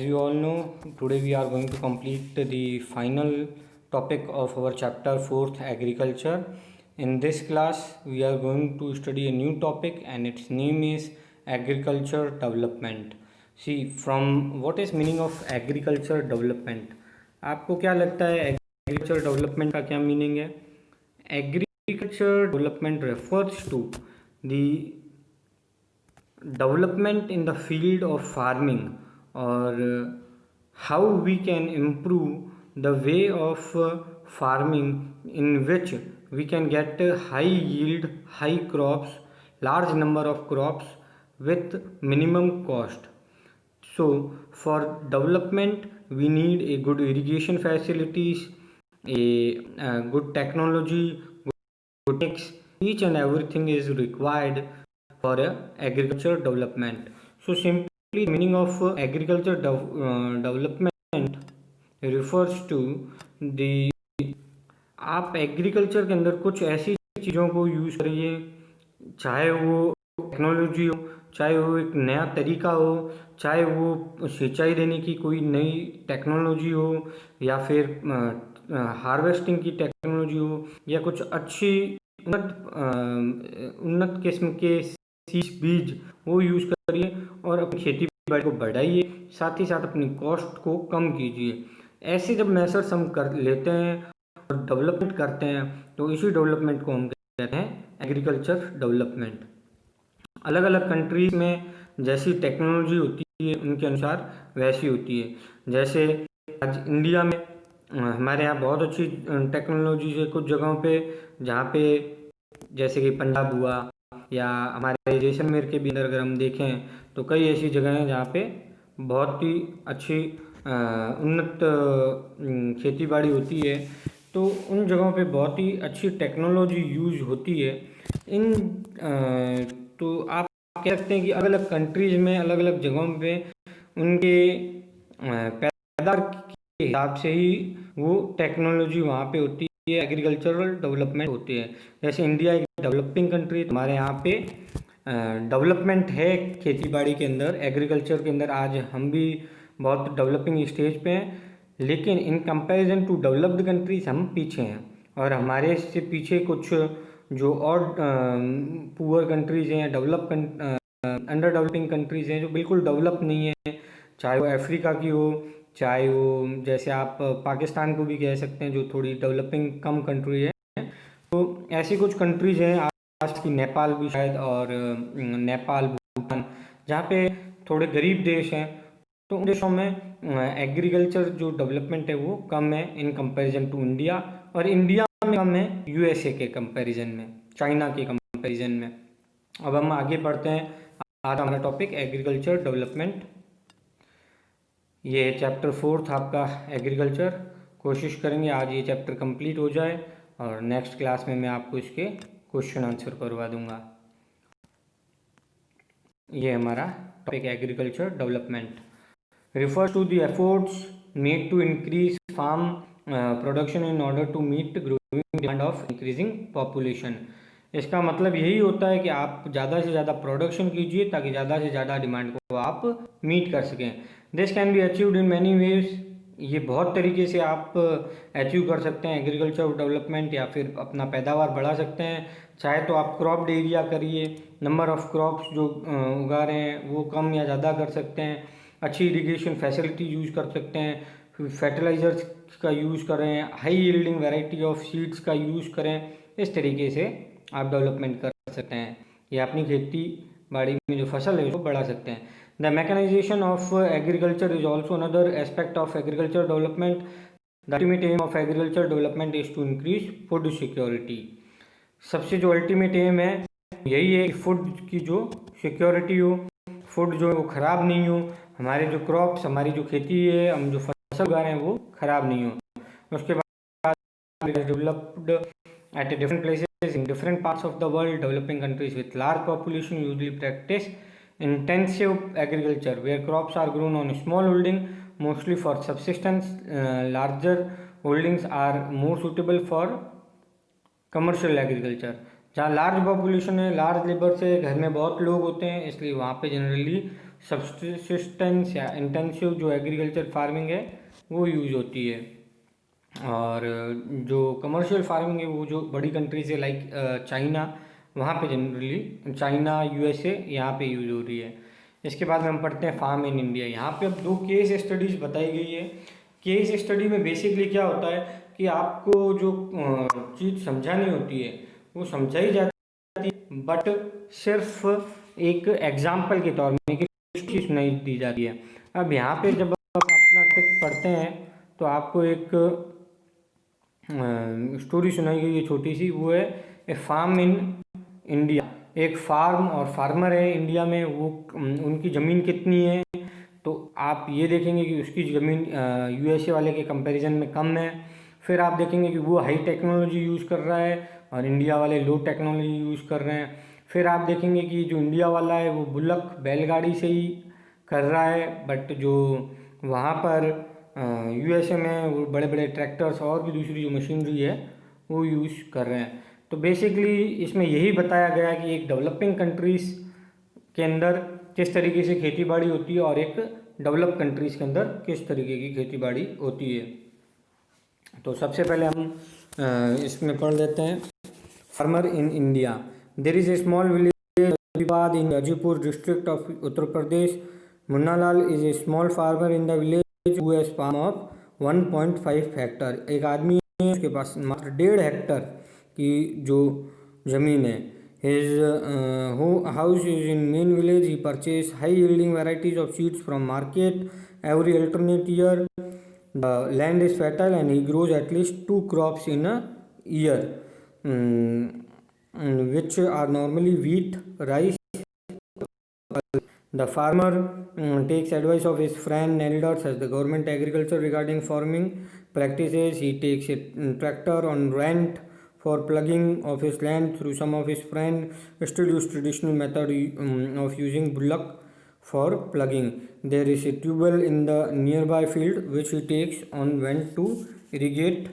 As you all know, today we are going to complete the final topic of our chapter 4th agriculture. In this class, we are going to study a new topic and its name is agriculture development. See, from what is meaning of agriculture development? आपको क्या लगता है agriculture development का क्या meaning है? Agriculture development refers to the development in the field of farming or how we can improve the way of farming in which we can get high yield, high crops, large number of crops with minimum cost. So for development we need a good irrigation facilities, a good technology, good techniques. Each and everything is required for agriculture development. So simply the meaning of agriculture development refers to the आप agriculture के अंदर कुछ ऐसी चीज़ों को use करिए, चाहे वो टेक्नोलॉजी हो, चाहे वो एक नया तरीका हो, चाहे वो सिंचाई देने की कोई नई टेक्नोलॉजी हो या फिर हार्वेस्टिंग की टेक्नोलॉजी हो या कुछ अच्छी उन्नत किस्म के सीड्स बीज वो यूज़ करिए और अपनी खेती बाड़ी को बढ़ाइए, साथ ही साथ अपनी कॉस्ट को कम कीजिए। ऐसे जब मेजर्स हम कर लेते हैं और डेवलपमेंट करते हैं तो इसी डेवलपमेंट को हम कहते हैं एग्रीकल्चर डेवलपमेंट। अलग अलग कंट्रीज में जैसी टेक्नोलॉजी होती है उनके अनुसार वैसी होती है। जैसे आज इंडिया में हमारे यहाँ बहुत अच्छी टेक्नोलॉजी है कुछ जगहों पे, जहाँ पे जैसे कि पंजाब हुआ या हमारे जैसलमेर के भी अंदर अगर हम देखें तो कई ऐसी जगह हैं जहाँ पे बहुत ही अच्छी उन्नत खेती बाड़ी होती है। तो उन जगहों पे बहुत ही अच्छी टेक्नोलॉजी यूज होती है। इन तो आप कह सकते हैं कि अलग अलग कंट्रीज़ में अलग अलग जगहों पे उनके पैदावार के हिसाब से ही वो टेक्नोलॉजी वहाँ पे होती है, एग्रीकल्चरल डेवलपमेंट होती है। जैसे इंडिया एक डेवलपिंग कंट्री, हमारे यहाँ पे डेवलपमेंट है खेती बाड़ी के अंदर, एग्रीकल्चर के अंदर आज हम भी बहुत डेवलपिंग स्टेज पे हैं, लेकिन in comparison to developed countries हम पीछे हैं। और हमारे से पीछे कुछ जो और पुअर कंट्रीज़ हैं, अंडर डेवलपिंग कंट्रीज़ हैं जो बिल्कुल डेवलप नहीं है, चाहे वो अफ्रीका की हो, चाहे वो जैसे आप पाकिस्तान को भी कह सकते हैं जो थोड़ी डेवलपिंग कम कंट्री है। तो ऐसी कुछ कंट्रीज़ हैं आज की, नेपाल भी शायद, और नेपाल, भूटान, जहाँ पे थोड़े गरीब देश हैं। तो उन देशों में एग्रीकल्चर जो डेवलपमेंट है वो कम है इन कंपैरिजन टू इंडिया, और इंडिया में कम है यूएसए के कंपैरिजन में, चाइना के कंपैरिजन में। अब हम आगे बढ़ते हैं। आज हमारा टॉपिक एग्रीकल्चर डेवलपमेंट, ये है चैप्टर 4 आपका एग्रीकल्चर। कोशिश करेंगे आज ये चैप्टर कंप्लीट हो जाए और नेक्स्ट क्लास में मैं आपको इसके क्वेश्चन आंसर करवा दूंगा। ये हमारा topic agriculture development refers to the efforts made to increase farm production in order to meet growing demand of increasing population। इसका मतलब यही होता है कि आप ज़्यादा से ज़्यादा प्रोडक्शन कीजिए ताकि ज़्यादा से ज़्यादा डिमांड को आप मीट कर सकें। This can be achieved in many ways, ये बहुत तरीके से आप अचीव कर सकते हैं एग्रीकल्चर डेवलपमेंट, या फिर अपना पैदावार बढ़ा सकते हैं। चाहे तो आप क्रॉप्ड एरिया करिए, नंबर ऑफ क्रॉप्स जो उगा रहे हैं वो कम या ज़्यादा कर सकते हैं, अच्छी इरिगेशन फैसिलिटी यूज़ कर सकते हैं, फर्टिलाइज़र्स का यूज़ करें, high yielding variety of seeds का यूज़ करें। इस तरीके से आप डेवलपमेंट कर सकते हैं या अपनी खेती बाड़ी में जो फसल है उसको बढ़ा सकते हैं। The mechanisation of agriculture is also another aspect of agriculture development. The ultimate aim of agriculture development is to increase food security. सबसे जो अल्टीमेट एम है यही है कि फूड की जो सिक्योरिटी हो, फूड जो है वो ख़राब नहीं हो, हमारे जो क्रॉप्स, हमारी जो खेती है, हम जो फसल उगा रहे हैं वो ख़राब नहीं हो। उसके बाद developed at different places in different parts of the world. Developing countries with large population usually practise intensive agriculture where crops are grown on small holding mostly for subsistence. Larger holdings are more suitable for commercial agriculture. जहाँ large population है, large labour से, घर में बहुत लोग होते हैं, इसलिए वहाँ पे जनरली सब्सिस्टेंस या इंटेंसिव जो एग्रीकल्चर फार्मिंग है वो यूज़ होती है। और जो कमर्शियल फार्मिंग है वो जो बड़ी कंट्रीज है लाइक चाइना, वहाँ पे जनरली चाइना, यूएसए, यहाँ पे यूज़ हो रही है। इसके बाद में हम पढ़ते हैं फार्म इन इंडिया। यहाँ पे अब 2 केस स्टडीज़ बताई गई है। केस स्टडी में बेसिकली क्या होता है कि आपको जो चीज़ समझानी होती है वो समझाई जाती है, बट सिर्फ एक एग्जाम्पल के तौर में चीज़ सुनाई दी जाती है। अब यहाँ पे जब आप अपना टेक्स्ट पढ़ते हैं तो आपको एक स्टोरी सुनाई गई है छोटी सी, वो है ए फार्म इन इंडिया। एक फार्म और फार्मर है इंडिया में, वो उनकी ज़मीन कितनी है तो आप ये देखेंगे कि उसकी ज़मीन यूएसए वाले के कंपैरिजन में कम है। फिर आप देखेंगे कि वो हाई टेक्नोलॉजी यूज़ कर रहा है और इंडिया वाले लो टेक्नोलॉजी यूज़ कर रहे हैं। फिर आप देखेंगे कि जो इंडिया वाला है वो बुलक बैलगाड़ी से ही कर रहा है, बट जो वहाँ पर यूएसए में वो बड़े बड़े ट्रैक्टर्स और भी दूसरी जो मशीनरी है वो यूज़ कर रहे हैं। तो बेसिकली इसमें यही बताया गया है कि एक डेवलपिंग कंट्रीज़ के अंदर किस तरीके से खेती बाड़ी होती है और एक डेवलप कंट्रीज़ के अंदर किस तरीके की खेती बाड़ी होती है। तो सबसे पहले हम इसमें पढ़ लेते हैं farmer in India. There is a small village in Ghazipur district of Uttar Pradesh. Munnalal is a small farmer in the village who has farm of 1.5 hectare. एक आदमी है उसके पास मात्र 1.5 हेक्टर की जो ज़मीन है। His house is in main village. He purchased high yielding varieties of seeds from market every alternate year. The land is fertile and he grows at least 2 crops in a year, which are normally wheat, rice. The farmer takes advice of his friend and elders as the government agriculture regarding farming practices. He takes a tractor on rent for plugging of his land through some of his friends still use traditional method of using bullock for plugging. There is a tubewell in the nearby field which he takes on when to irrigate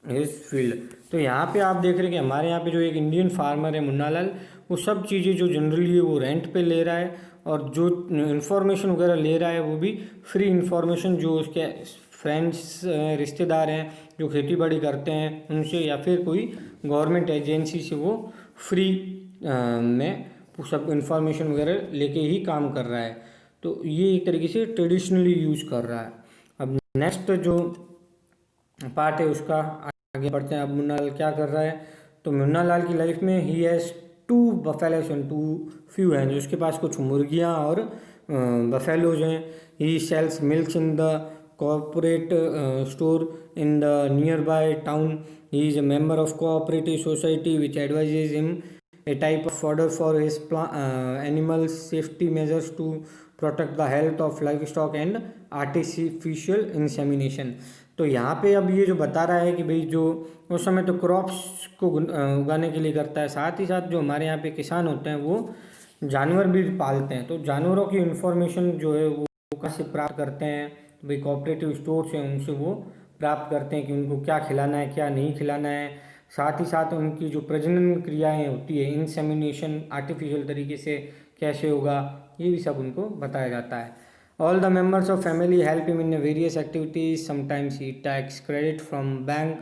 his field. तो यहाँ पे आप देख रहे हैं कि हमारे यहाँ पे जो एक इंडियन फार्मर है मुन्नालाल, वो सब चीज़ें जो जनरली है वो रेंट पे ले रहा है और जो इन्फॉर्मेशन वगैरह ले रहा है वो भी फ्री इन्फॉर्मेशन जो उसके फ्रेंड्स रिश्तेदार हैं जो खेती बाड़ी करते हैं उनसे या फिर कोई गवर्नमेंट एजेंसी से वो फ्री में सब इन्फॉर्मेशन वगैरह लेके ही काम कर रहा है। तो ये एक तरीके से ट्रेडिशनली यूज़ कर रहा है। अब नेक्स्ट जो पार्ट है उसका आगे बढ़ते हैं। अब मुन्नालाल क्या कर रहा है, तो मुन्नालाल की लाइफ में he has 2 buffaloes and 2 few हैं, जो उसके पास कुछ मुर्गियाँ और बफेलोज हैं। He sells milk in the corporate store in the nearby town. He is a member of cooperative society which advises him a type of fodder for his animals, safety measures to protect the health of livestock and artificial insemination. तो यहाँ पे अब ये जो बता रहा है कि भाई जो उस समय तो क्रॉप्स को उगाने के लिए करता है, साथ ही साथ जो हमारे यहाँ पे किसान होते हैं वो जानवर भी पालते हैं। तो जानवरों की इन्फॉर्मेशन जो है वो कहाँ से प्राप्त करते हैं, तो भाई कोऑपरेटिव स्टोर से उनसे वो प्राप्त करते हैं कि उनको क्या खिलाना है क्या नहीं खिलाना है। साथ ही साथ उनकी जो प्रजनन क्रियाएं होती है, इंसेमिनेशन आर्टिफिशियल तरीके से कैसे होगा, ये भी सब उनको बताया जाता है। All the members of family help him in various activities. Sometimes he takes credit from bank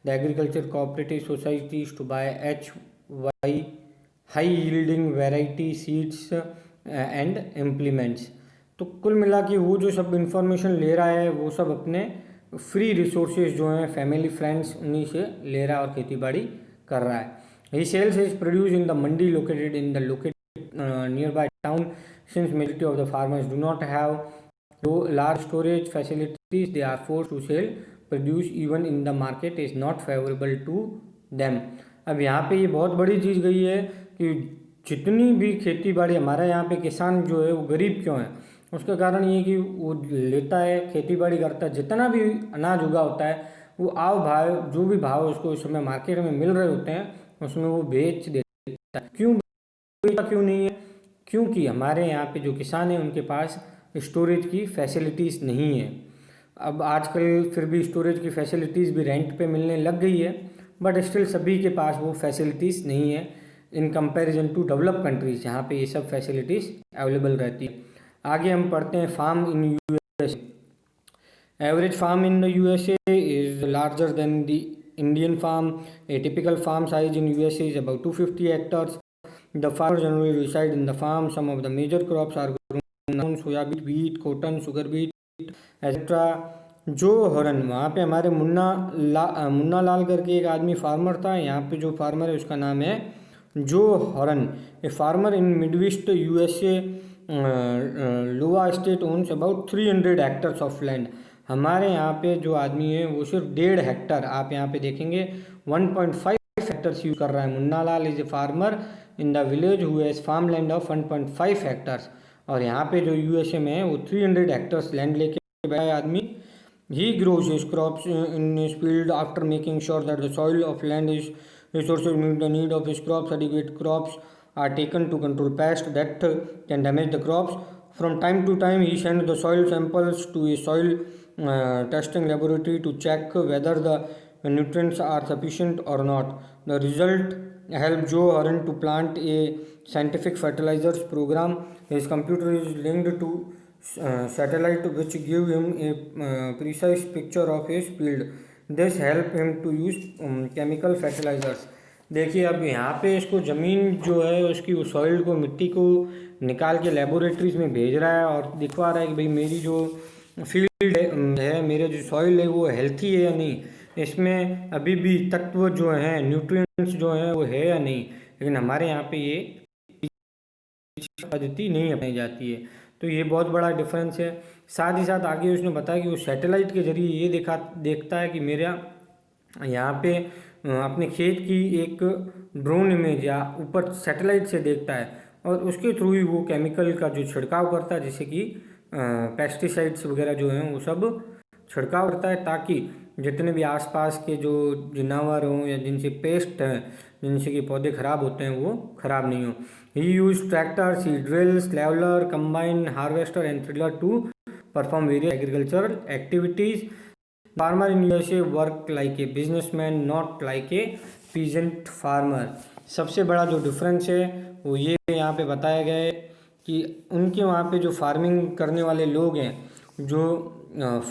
the agriculture cooperative societies to buy HY high yielding variety seeds and implements. तो कुल मिला के वो जो सब इन्फॉर्मेशन ले रहा है वो सब अपने फ्री रिसोर्सेज जो हैं फैमिली फ्रेंड्स उन्हीं से ले रहा है और खेती बाड़ी कर रहा है। He sells is produce in the mandi located in the nearby town. Since majority of the farmers do not have large storage facilities they are force to sell produce even in the market is not favourable to them. अब यहाँ पे ये बहुत बड़ी चीज़ गई है कि जितनी भी खेती बाड़ी हमारे यहाँ पे किसान जो है वो गरीब क्यों है, उसका कारण ये कि वो लेता है खेती बाड़ी करता है, जितना भी अनाज उगा होता है वो भाव जो भी भाव उसको उस समय मार्केट में मिल रहे होते हैं उसमें वो बेच देता है। क्यों नहीं है, क्योंकि हमारे यहाँ पे जो किसान हैं उनके पास स्टोरेज की फैसिलिटीज़ नहीं है। अब आजकल फिर भी स्टोरेज की फैसिलिटीज़ भी रेंट पे मिलने लग गई है, बट स्टिल सभी के पास वो फैसिलिटीज़ नहीं है in comparison to develop countries जहाँ पे ये सब फैसिलिटीज़ अवेलेबल रहती है। आगे हम पढ़ते हैं farm in USA. Average farm in the USA is larger than the Indian farm. A typical farm size in USA is about 250 hectares. The farmers generally reside in the farm. Some of the major crops are grown: soya bean, wheat, cotton, sugar beet, etc. जो horn, वहाँ पे हमारे मुन्ना लाल करके एक आदमी farmer था। यहाँ पे जो फार्मर है उसका नाम है Joe Horn. A farmer in Midwest USA Iowa state owns about 300 hectares of land. हमारे यहाँ पे जो आदमी है वो सिर्फ 1.5 हेक्टर, आप यहाँ पे देखेंगे 1.5 हेक्टर्स यूज कर रहा है। Munna Lal is a farmer in the village who has farm land of 1.5 hectares. और यहाँ पे जो यूएसए में है वो 300 हेक्टर्स लैंड लेके बैठा है आदमी। He grows his crops in his field after making sure that the soil of land is resources meet the need of his crops. Adequate crops are taken to control pests that can damage the crops. From time to time, he sends the soil samples to a soil testing laboratory to check whether the nutrients are sufficient or not. The result helped Joe Hurren to plant a scientific fertilizers program. His computer is linked to satellite which give him a precise picture of his field. This help him to use chemical fertilizers. देखिए अब यहाँ पे इसको ज़मीन जो है उसकी उस सॉइल को, मिट्टी को निकाल के लेबोरेटरीज में भेज रहा है और दिखवा रहा है कि भाई मेरी जो फील्ड है, मेरे जो सॉइल है वो हेल्थी है या नहीं, इसमें अभी भी तत्व जो हैं, न्यूट्रिएंट्स जो हैं वो है या नहीं। लेकिन हमारे यहाँ पे ये पद्धति नहीं अपनाई जाती है। तो ये बहुत बड़ा डिफरेंस है। साथ ही साथ आगे उसने बताया कि वो सैटेलाइट के जरिए ये देखता है कि मेरा यहाँ पे अपने खेत की एक ड्रोन इमेज या ऊपर सैटेलाइट से देखता है और उसके थ्रू ही वो केमिकल का जो छिड़काव करता है, जैसे कि पेस्टिसाइड्स वगैरह जो हैं वो सब छिड़काव करता है, ताकि जितने भी आसपास के जो जानवर हों या जिनसे पेस्ट हैं, जिनसे कि पौधे खराब होते हैं, वो खराब नहीं हो। He use tractor, seed drills, leveller, combine harvester and thriller to perform various agricultural activities. Farmer in USA work like a businessman, not like a peasant farmer. सबसे बड़ा जो डिफरेंस है वो ये यहाँ पे बताया गया है कि उनके वहाँ पे जो फार्मिंग करने वाले लोग हैं, जो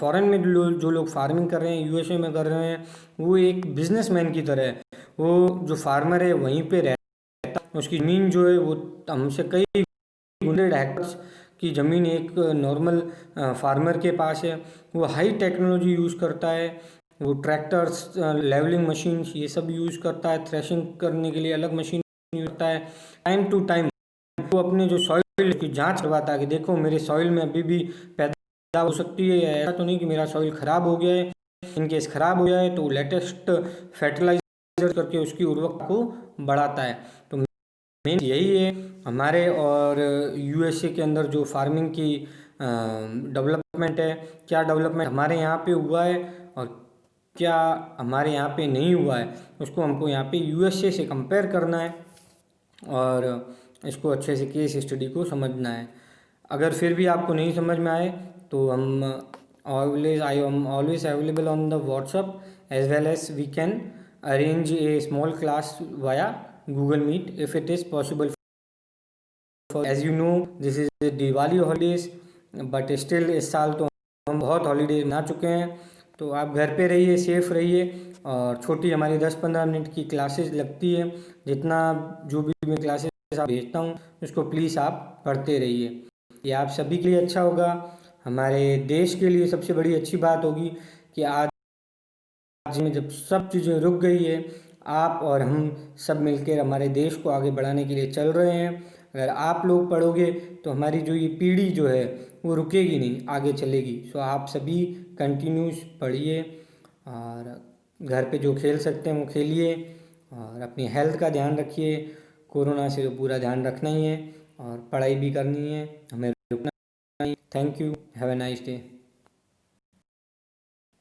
फॉरेन में जो लोग फार्मिंग कर रहे हैं, यूएसए में कर रहे हैं, वो एक बिजनेसमैन की तरह है। वो जो फार्मर है वहीं पे रहता है, उसकी ज़मीन जो है वो हमसे कई 100 हेक्टर्स की ज़मीन एक नॉर्मल फार्मर के पास है। वो हाई टेक्नोलॉजी यूज़ करता है, वो ट्रैक्टर्स, लेवलिंग मशीन्स, ये सब यूज़ करता है। थ्रेशिंग करने के लिए अलग मशीन यूज़ करता है। टाइम टू टाइम वो अपने जो सॉइल की जांच करवाता है कि देखो मेरे सॉइल में अभी भी पैदा हो सकती है, या ऐसा तो नहीं कि मेरा सॉइल ख़राब हो गया है। इन केस ख़राब हो गया है तो लेटेस्ट फर्टिलाइजर करके उसकी उर्वरकता को बढ़ाता है। तो मेन यही है हमारे और यूएसए के अंदर जो फार्मिंग की डेवलपमेंट है। क्या डेवलपमेंट हमारे यहाँ पे हुआ है और क्या हमारे यहाँ पे नहीं हुआ है, उसको हमको यहाँ पे यूएसए से कंपेयर करना है और इसको अच्छे से केस स्टडी को समझना है। अगर फिर भी आपको नहीं समझ में आए तो हम I am always available on the WhatsApp, as well as we can arrange a small class via Google Meet if it is possible. As you know, this is the Diwali holidays, but still इस साल तो हम बहुत holidays ना चुके हैं। तो आप घर पे रहिए, सेफ रहिए और छोटी हमारी 10-15 मिनट की क्लासेस लगती है। जितना जो भी मैं क्लासेस आप भेजता हूँ उसको प्लीज़ आप पढ़ते रहिए। ये आप सभी के लिए अच्छा होगा, हमारे देश के लिए सबसे बड़ी अच्छी बात होगी कि आज में जब सब चीज़ें रुक गई है, आप और हम सब मिलकर हमारे देश को आगे बढ़ाने के लिए चल रहे हैं। अगर आप लोग पढ़ोगे तो हमारी जो ये पीढ़ी जो है वो रुकेगी नहीं, आगे चलेगी। सो आप सभी कंटिन्यूस पढ़िए और घर पे जो खेल सकते हैं वो खेलिए और अपनी हेल्थ का ध्यान रखिए। कोरोना से तो पूरा ध्यान रखना ही है और पढ़ाई भी करनी है, हमें रुकना नहीं। Thank you, have a nice day.